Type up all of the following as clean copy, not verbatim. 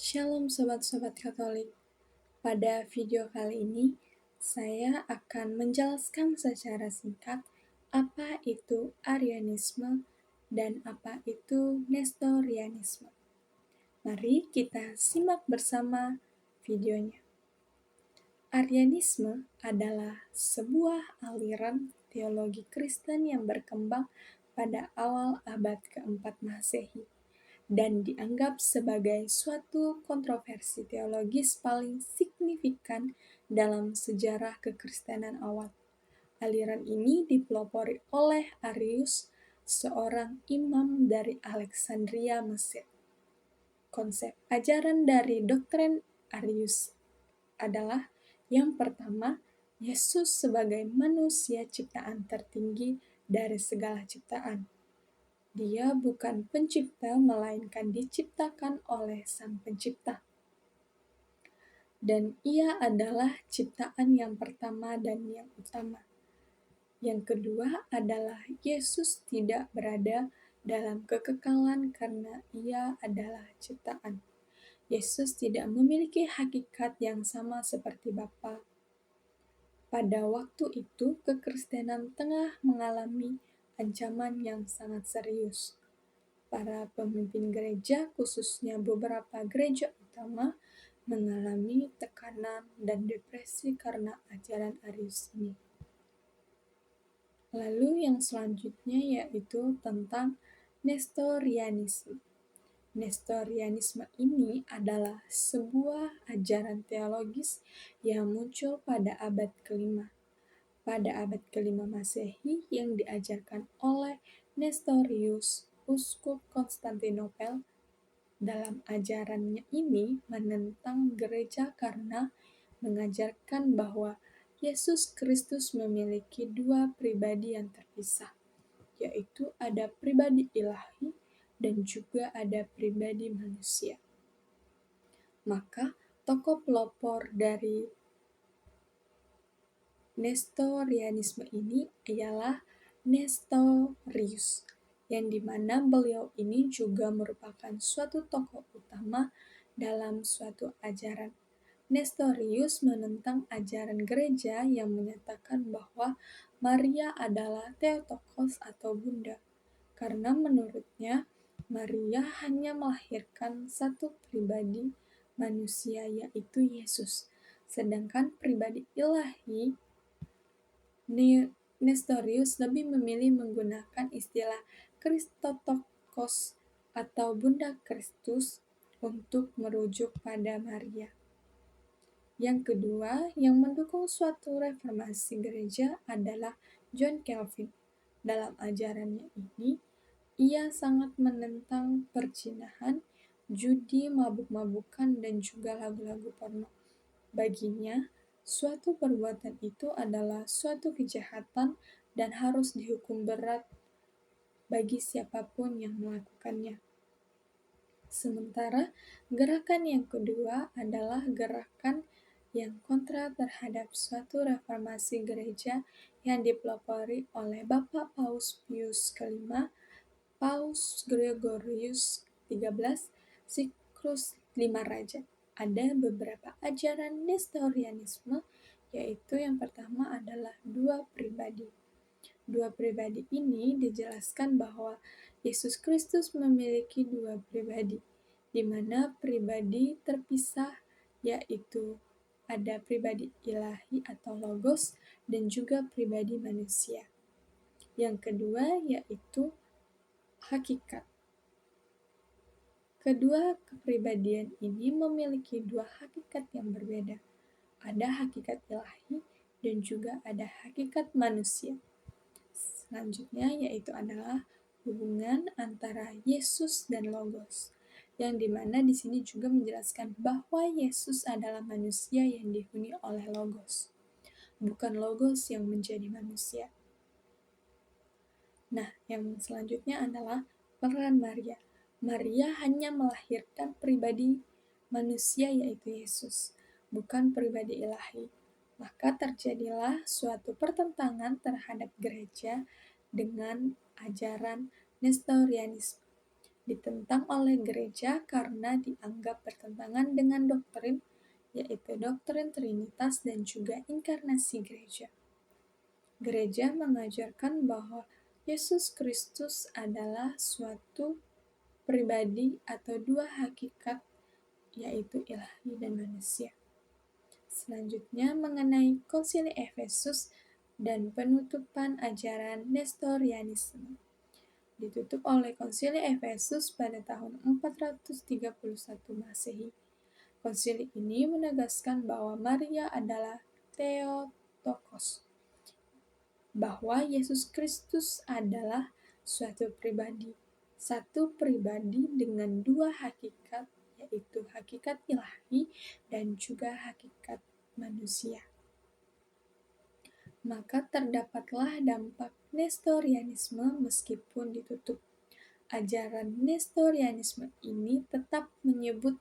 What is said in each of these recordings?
Shalom sobat-sobat Katolik. Pada video kali ini, saya akan menjelaskan secara singkat apa itu Arianisme dan apa itu Nestorianisme. Mari kita simak bersama videonya. Arianisme adalah sebuah aliran teologi Kristen yang berkembang pada awal abad keempat Masehi dan dianggap sebagai suatu kontroversi teologis paling signifikan dalam sejarah kekristenan awal. Aliran ini dipelopori oleh Arius, seorang imam dari Alexandria, Mesir. Konsep ajaran dari doktrin Arius adalah yang pertama, Yesus sebagai manusia ciptaan tertinggi dari segala ciptaan. Dia bukan pencipta, melainkan diciptakan oleh Sang Pencipta. Dan ia adalah ciptaan yang pertama dan yang utama. Yang kedua adalah Yesus tidak berada dalam kekekalan karena ia adalah ciptaan. Yesus tidak memiliki hakikat yang sama seperti Bapa. Pada waktu itu, kekristenan tengah mengalami ancaman yang sangat serius. Para pemimpin gereja, khususnya beberapa gereja utama, mengalami tekanan dan depresi karena ajaran Arius ini. Lalu yang selanjutnya yaitu tentang Nestorianisme. Nestorianisme ini adalah sebuah ajaran teologis yang muncul pada abad kelima. Pada abad kelima Masehi yang diajarkan oleh Nestorius, uskup Konstantinopel. Dalam ajarannya ini menentang gereja karena mengajarkan bahwa Yesus Kristus memiliki dua pribadi yang terpisah, yaitu ada pribadi ilahi dan juga ada pribadi manusia. Maka tokoh pelopor dari Nestorianisme ini ialah Nestorius, yang dimana beliau ini juga merupakan suatu tokoh utama dalam suatu ajaran. Nestorius menentang ajaran gereja yang menyatakan bahwa Maria adalah Theotokos atau bunda, karena menurutnya Maria hanya melahirkan satu pribadi manusia yaitu Yesus, sedangkan pribadi ilahi Nestorius lebih memilih menggunakan istilah Christotokos atau Bunda Kristus untuk merujuk pada Maria. Yang kedua, yang mendukung suatu reformasi gereja adalah John Calvin. Dalam ajarannya ini, ia sangat menentang perzinahan, judi, mabuk-mabukan, dan juga lagu-lagu porno. Baginya, suatu perbuatan itu adalah suatu kejahatan dan harus dihukum berat bagi siapapun yang melakukannya. Sementara gerakan yang kedua adalah gerakan yang kontra terhadap suatu reformasi gereja yang dipelopori oleh Bapak Paus Pius kelima, Paus Gregorius XIII, Siklus 5 Raja. Ada beberapa ajaran Nestorianisme, yaitu yang pertama adalah dua pribadi. Dua pribadi ini dijelaskan bahwa Yesus Kristus memiliki dua pribadi, di mana pribadi terpisah yaitu ada pribadi ilahi atau logos dan juga pribadi manusia. Yang kedua yaitu hakikat. Kedua kepribadian ini memiliki dua hakikat yang berbeda. Ada hakikat ilahi dan juga ada hakikat manusia. Selanjutnya yaitu adalah hubungan antara Yesus dan Logos, yang dimana di sini juga menjelaskan bahwa Yesus adalah manusia yang dihuni oleh Logos, bukan Logos yang menjadi manusia. Nah, yang selanjutnya adalah peran Maria. Maria hanya melahirkan pribadi manusia yaitu Yesus, bukan pribadi ilahi. Maka terjadilah suatu pertentangan terhadap gereja dengan ajaran Nestorianisme, ditentang oleh gereja karena dianggap bertentangan dengan doktrin, yaitu doktrin Trinitas dan juga inkarnasi gereja. Gereja mengajarkan bahwa Yesus Kristus adalah suatu pribadi atau dua hakikat, yaitu ilahi dan manusia. Selanjutnya mengenai Konsili Efesus dan penutupan ajaran Nestorianisme. Ditutup oleh Konsili Efesus pada tahun 431 Masehi. Konsili ini menegaskan bahwa Maria adalah Theotokos, bahwa Yesus Kristus adalah suatu pribadi, satu pribadi dengan dua hakikat, yaitu hakikat ilahi dan juga hakikat manusia. Maka terdapatlah dampak Nestorianisme meskipun ditutup. Ajaran Nestorianisme ini tetap menyebut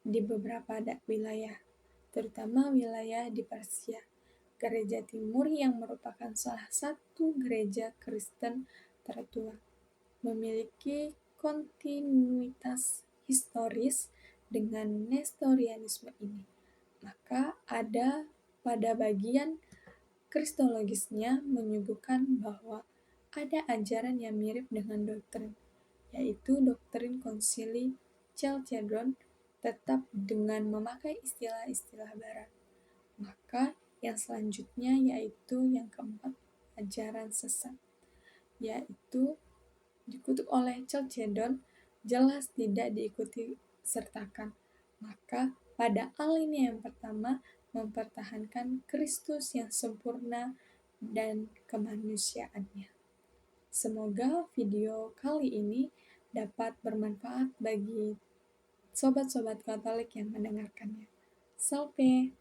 di beberapa wilayah, terutama wilayah di Persia, Gereja Timur yang merupakan salah satu gereja Kristen tertua, memiliki kontinuitas historis dengan Nestorianisme ini. Maka ada pada bagian kristologisnya menyuguhkan bahwa ada ajaran yang mirip dengan doktrin, yaitu doktrin Konsili Chalcedon, tetap dengan memakai istilah-istilah barat. Maka yang selanjutnya yaitu yang keempat, ajaran sesat, yaitu dikutuk oleh Chalcedon, jelas tidak diikuti sertakan. Maka pada alinea yang pertama mempertahankan Kristus yang sempurna dan kemanusiaannya. Semoga video kali ini dapat bermanfaat bagi sobat-sobat Katolik yang mendengarkannya. Salve!